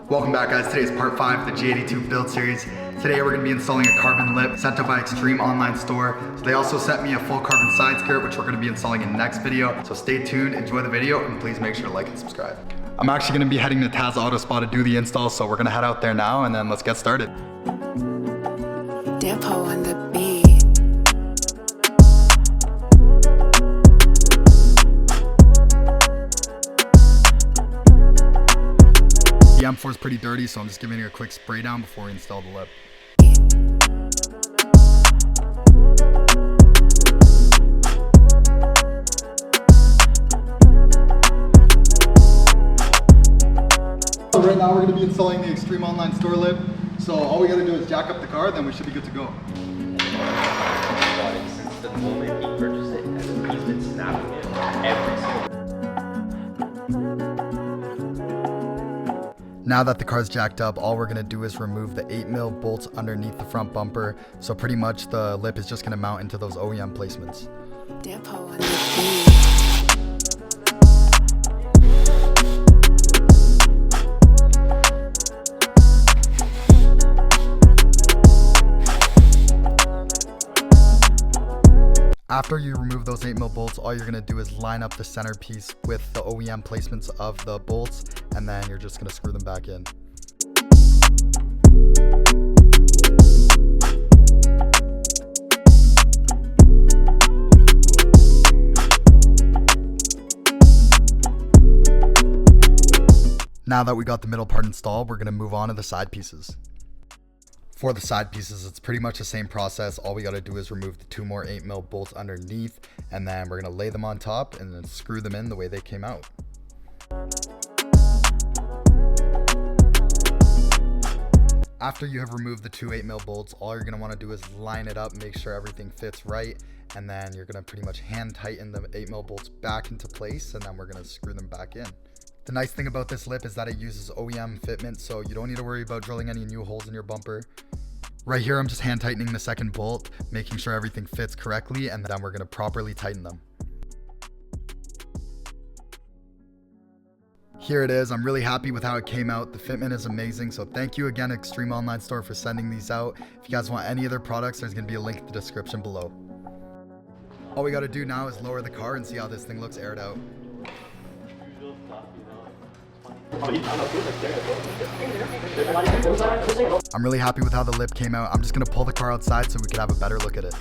Welcome back, guys. Today is part 5 of the G82 build series. Today we're going to be installing a carbon lip sent out by Extreme Online Store. So they also sent me a full carbon side skirt, which we're going to be installing in the next video. So stay tuned, enjoy the video, and please make sure to like and subscribe. I'm actually going to be heading to Taz Auto Spa to do the install, so we're going to head out there now and then let's get started. Depot on the beat. The M4 is pretty dirty, so I'm just giving it a quick spray down before we install the lip. Right now we're going to be installing the Extreme Online Store lip. So all we got to do is jack up the car, then we should be good to go. Since the moment he purchased it, and he's been snapping it every single. Now that the car's jacked up, all we're going to do is remove the 8mm bolts underneath the front bumper. So pretty much the lip is just going to mount into those OEM placements. Depot on the beat. After you remove those 8mm bolts, all you're going to do is line up the centerpiece with the OEM placements of the bolts, and then you're just going to screw them back in. Now that we got the middle part installed, we're going to move on to the side pieces. For the side pieces, it's pretty much the same process. All we got to do is remove the 2 more 8mm bolts underneath, and then we're going to lay them on top and then screw them in the way they came out. After you have removed the 2 8mm bolts, all you're going to want to do is line it up, make sure everything fits right, and then you're going to pretty much hand tighten the 8mm bolts back into place, and then we're going to screw them back in. The nice thing about this lip is that it uses OEM fitment, so you don't need to worry about drilling any new holes in your bumper. Right here, I'm just hand tightening the second bolt, making sure everything fits correctly, and then we're going to properly tighten them. Here it is. I'm really happy with how it came out. The fitment is amazing, so thank you again, Extreme Online Store, for sending these out. If you guys want any other products, there's going to be a link in the description below. All we got to do now is lower the car and see how this thing looks aired out. I'm really happy with how the lip came out. I'm just going to pull the car outside so we can have a better look at it.